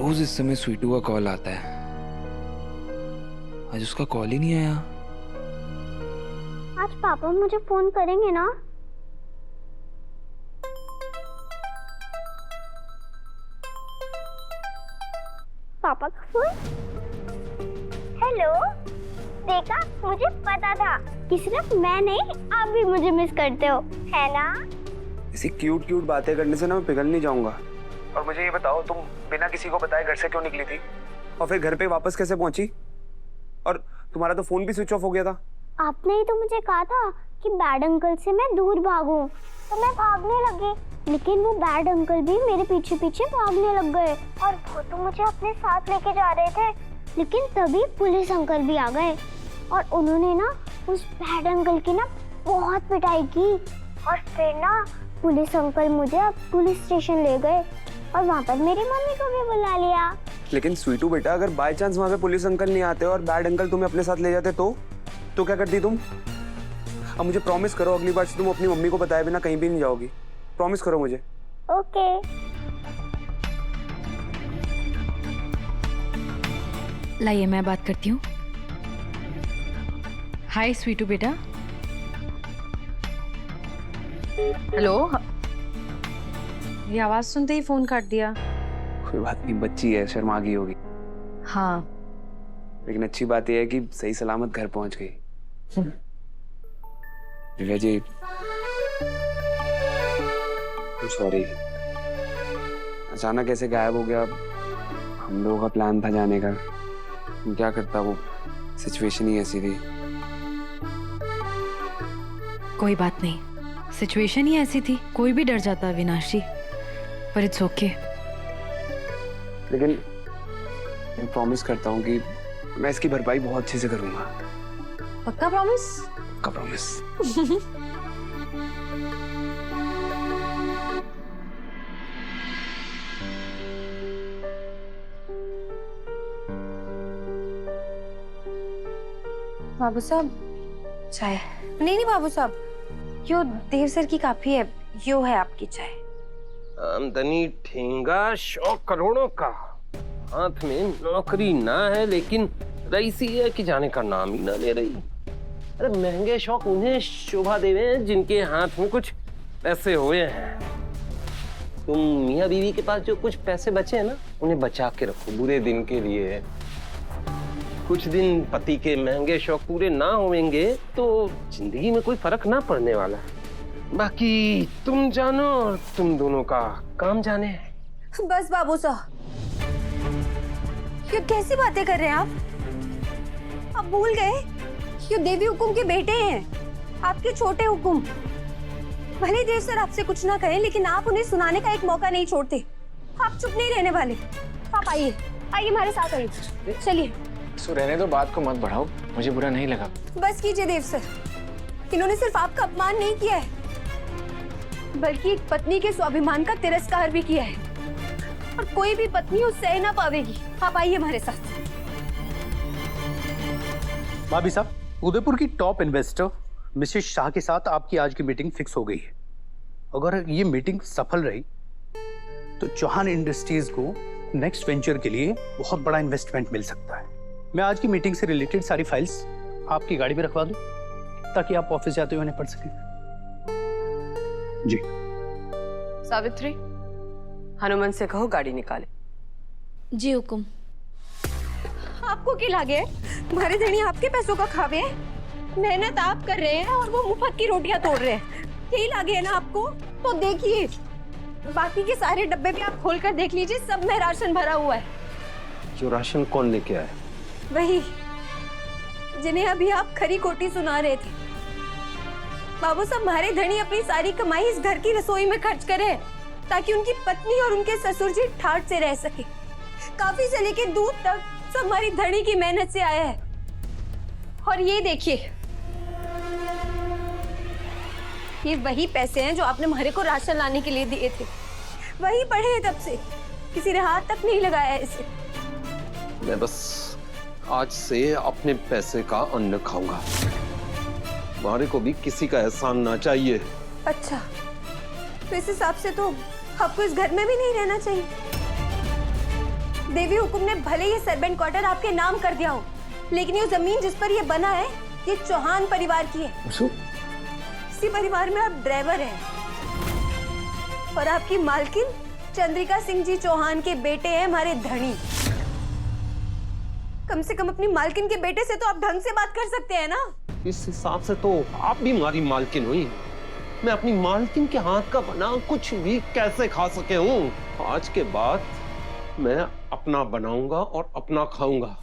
रोज इस समय स्वीटू का कॉल आता है, आज उसका कॉल ही नहीं आया। आज पापा मुझे फोन करेंगे ना? पापा का फोन। हेलो, देखा, मुझे पता था कि सिर्फ मैं नहीं आप भी मुझे मिस करते हो, है ना? ऐसी क्यूट क्यूट बातें करने से ना मैं पिघल नहीं जाऊंगा। और मुझे ये बताओ, तुम बिना किसी को बताए घर से क्यों निकली थी और फिर घर पे वापस कैसे पहुंची? और तुम्हारा तो फोन भी स्विच ऑफ हो गया था। आपने ही तो मुझे कहा था कि बैड अंकल से मैं दूर भागूं, तो मैं भागने लगी, लेकिन वो बैड अंकल भी मेरे पीछे पीछे भागने लग गए और वो तो मुझे अपने साथ लेके जा रहे थे, लेकिन तभी पुलिस अंकल भी आ गए और उन्होंने ना उस बैड अंकल की ना बहुत पिटाई की और फिर ना पुलिस अंकल मुझे पुलिस स्टेशन ले गए और वहाँ पर मेरी मम्मी को भी बुला लिया। लेकिन स्वीटू बेटा, अगर बाय चांस वहाँ पे पुलिस अंकल नहीं आते और बैड अंकल तुम्हें अपने साथ ले जाते तो क्या करती तुम? अब मुझे प्रॉमिस करो, अगली बार से तुम अपनी मम्मी को बताए बिना कहीं भी नहीं जाओगी। प्रॉमिस करो मुझे। ओके। लाइए मैं बात करती हूँ। हाय स्वीटू बेटा। हेलो, ये आवाज सुनते ही फोन काट दिया। कोई बात नहीं, बच्ची है, शर्मा गई होगी। हाँ, लेकिन अच्छी बात यह है कि सही सलामत घर पहुंच गई। रिया जी, सॉरी, अचानक ऐसे गायब हो गया। हम लोगों का प्लान था जाने का, क्या करता, वो सिचुएशन ही ऐसी थी। कोई बात नहीं, सिचुएशन ही ऐसी थी, कोई भी डर जाता अविनाश जी, पर इट्स ओके। लेकिन मैं प्रॉमिस करता हूँ कि मैं इसकी भरपाई बहुत अच्छे से करूंगा। पक्का प्रॉमिस? पक्का प्रॉमिस। बाबू साहब, चाय? नहीं बाबू साहब, यो देव सर की काफी है, यो है आपकी चाय। आमदनी ठेंगा, शौक करोड़ों का, हाथ में नौकरी ना है, लेकिन रईसी है कि जाने का नाम ही ना ले रही। अरे महंगे शौक उन्हें शोभा देवे जिनके हाथ में कुछ पैसे हुए हैं। तुम मियाँ बीवी के पास जो कुछ पैसे बचे हैं ना, उन्हें बचा के रखो बुरे दिन के लिए। कुछ दिन पति के महंगे शौक पूरे ना होंगे तो जिंदगी में कोई फर्क ना पड़ने वाला है। बाकी तुम जानो और तुम दोनों का काम जाने। बस बाबू साहब, ये कैसी बातें कर रहे हैं आप भूल गए ये देवी हुकुम के बेटे हैं, आपके छोटे हुकुम। भले देव सर आपसे कुछ ना कहें, लेकिन आप उन्हें सुनाने का एक मौका नहीं छोड़ते। आप चुप नहीं रहने वाले। आप आइए हमारे साथ आइए, चलिए। रहने दो, बात को मत बढ़ाओ, मुझे बुरा नहीं लगा। बस कीजिए देव सर, इन्होंने सिर्फ आपका अपमान नहीं किया है, बल्कि एक पत्नी के स्वाभिमान का तिरस्कार भी किया है, और कोई भी पत्नी उसे सह ना पावेगी। आप आइए हमारे साथ। भाभी साहब, उदयपुर की टॉप इन्वेस्टर मिसेस शाह के साथ आपकी आज की मीटिंग फिक्स हो गई है। अगर ये मीटिंग सफल रही तो चौहान इंडस्ट्रीज को नेक्स्ट वेंचर के लिए बहुत बड़ा इन्वेस्टमेंट मिल सकता है। मैं आज की मीटिंग से रिलेटेड सारी फाइल्स आपकी गाड़ी में रखवा दूं, ताकि आप ऑफिस जाते हुए उन्हें पढ़ सकें। जी। सावित्री, हनुमान से कहो गाड़ी निकाले। जी हुकुम। आपको क्या लागे तुम्हारे धनी आपके पैसों का खावे हैं? मेहनत आप कर रहे हैं और वो मुफ्त की रोटियां तोड़ रहे हैं, यही लागे है ना आपको? तो देखिए, बाकी के सारे डब्बे भी आप खोल कर देख लीजिए, सब में राशन भरा हुआ है। जो राशन कौन लेके आया? वही जिन्हें अभी आप खरी खोटी सुना रहे थे। बाबू साहब, हमारे धनी अपनी सारी कमाई इस घर की रसोई में खर्च करे, ताकि उनकी पत्नी और उनके ससुर जी ठाट से रह सके। काफी से लेके दूध तक सब हमारी धनी की मेहनत से आया है। और ये देखिए, ये वही पैसे हैं जो आपने हमारे को राशन लाने के लिए दिए थे। वही पड़े हैं तब से, किसी ने हाथ तक नहीं लगाया इसे। मैं बस आज से अपने पैसे का अन्न खाऊंगा, हमारे को भी किसी का एहसान ना चाहिए। अच्छा, तो इस हिसाब से तो आपको इस घर में भी नहीं रहना चाहिए। देवी हुकुम ने भले ये सर्वेंट क्वार्टर आपके नाम कर दिया हो, लेकिन ये जमीन जिस पर ये बना है ये चौहान परिवार की है। इसी परिवार में आप ड्राइवर हैं और आपकी मालकिन चंद्रिका सिंह जी चौहान के बेटे हैं हमारे धनी। कम से कम अपनी मालकिन के बेटे से तो आप ढंग से बात कर सकते हैं ना। इस हिसाब से तो आप भी हमारी मालकिन हुई। मैं अपनी मालकिन के हाथ का बना कुछ भी कैसे खा सके हूँ? आज के बाद मैं अपना बनाऊंगा और अपना खाऊंगा।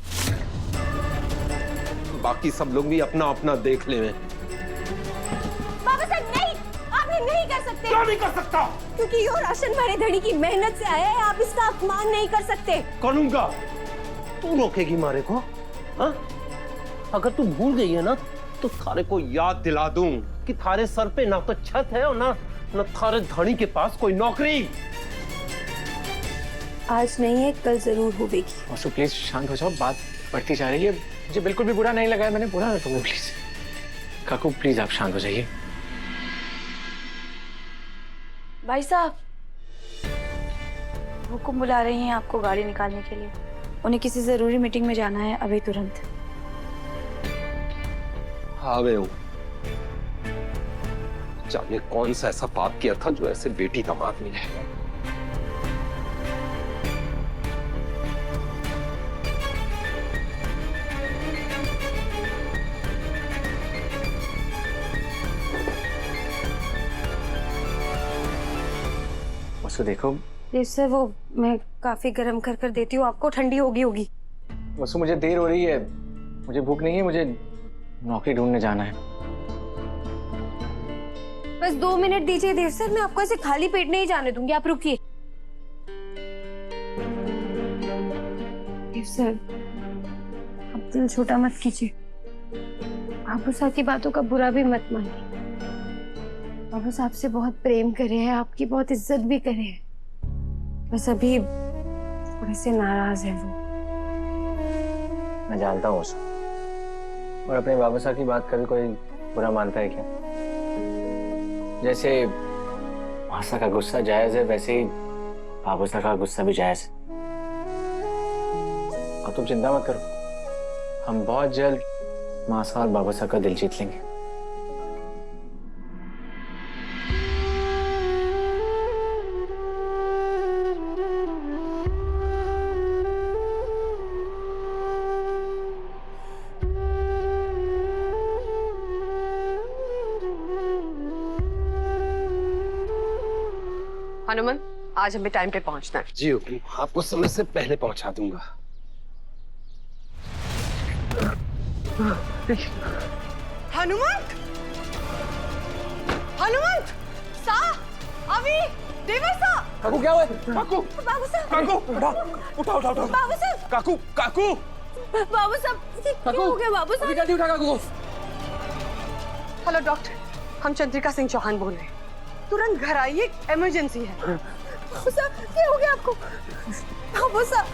बाकी सब लोग भी अपना अपना देख ले। बाबा साहब नहीं, आप ये नहीं कर सकते। क्या नहीं कर सकता? क्योंकि ये राशन हमारे धनी की मेहनत से आया है, आप इसका अपमान नहीं कर सकते। करूंगा। तू रोकेगी मारे को? हाँ? अगर तू भूल गई है ना तो थारे को याद दिला दूं कि थारे सर पे ना तो छत है और ना थारे धनी के पास कोई नौकरी। आज नहीं है, कल जरूर होगी। वसु प्लीज शांत हो जाओ, बात बढ़ती जा रही है। मुझे बिल्कुल भी बुरा नहीं लगा है, मैंने बोला ना तुम्हें। प्लीज काकू प्लीज आप शांत हो जाइए। भाई साहब, हुकुम बुला रही हैं आपको गाड़ी निकालने के लिए। उन्हें किसी जरूरी मीटिंग में जाना है अभी तुरंत। आ गए हूं। जाने कौन सा ऐसा पाप किया था जो ऐसे बेटी दामाद मिले। वसु देखो, सर वो मैं काफी गर्म कर कर देती हूँ आपको, ठंडी होगी। वसु मुझे देर हो रही है, मुझे भूख नहीं है, मुझे नौकरी ढूंढने जाना है। बस 2 मिनट दीजिए देव सर, मैं आपको ऐसे खाली पेट नहीं जाने दूंगी, आप रुकिए। देव सर, आप दिल छोटा मत कीजिए। बाबू साहब की बातों का बुरा भी मत मानिए। बाबू साहब से बहुत प्रेम करे हैं, आपकी बहुत इज्जत भी करे हैं। बस अभी थोड़े से नाराज है वो। मैं जानता हूँ उसे, और अपने बाबा साहब की बात कभी कोई बुरा मानता है क्या? जैसे मासा का गुस्सा जायज है, वैसे ही बाबू साहब का गुस्सा भी जायज है। और तुम चिंता मत करो, हम बहुत जल्द मासा और बाबू साहब का दिल जीत लेंगे। हनुमान, आज हमें टाइम पे पहुंचना है। जी हुकुम, आपको समय से पहले पहुंचा दूंगा। हनुमान, हनुमान, सा, अभी, देवर सा। काकू क्या हुआ? काकू, बाबू साहब, काकू, उठा, उठा। बाबू साहब, काकू, बाबू साहब, क्या हो गया बाबू साहब? जल्दी उठा काकू को। हेलो डॉक्टर, हम चंद्रिका सिंह चौहान बोल रहे हैं। तुरंत घर आइए, इमरजेंसी है। बाबू साहब, क्या हो गया आपको? बाबू साहब,